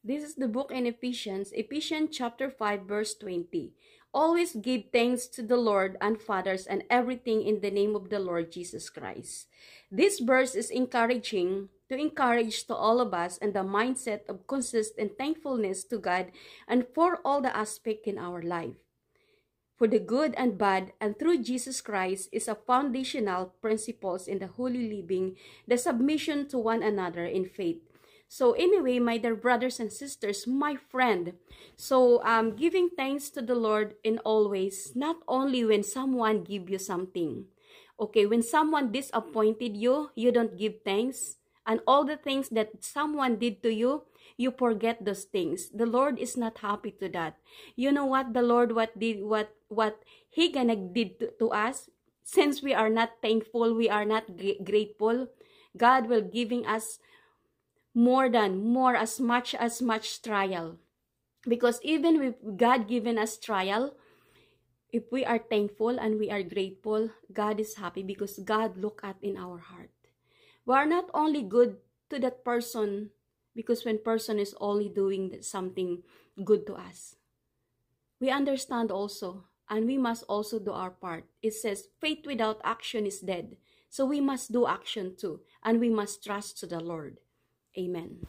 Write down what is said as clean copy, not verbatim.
This is the book in Ephesians chapter 5, verse 20. Always give thanks to the Lord and fathers and everything in the name of the Lord Jesus Christ. This verse is encouraging to encourage to all of us and the mindset of consistent thankfulness to God and for all the aspect in our life. For the good and bad, and through Jesus Christ is a foundational principles in the holy living, the submission to one another in faith. So anyway, my dear brothers and sisters, my friend, so giving thanks to the Lord in all ways, not only when someone give you something. Okay, when someone disappointed you, you don't give thanks. And all the things that someone did to you, you forget those things. The Lord is not happy to that. You know what the Lord what He gonna did to us? Since we are not thankful, we are not grateful, God will giving us as much trial. Because even with God given us trial, if we are thankful and we are grateful, God is happy because God look at in our heart. We are not only good to that person because when person is only doing something good to us. We understand also, and we must also do our part. It says, faith without action is dead. So we must do action too, and we must trust to the Lord. Amen.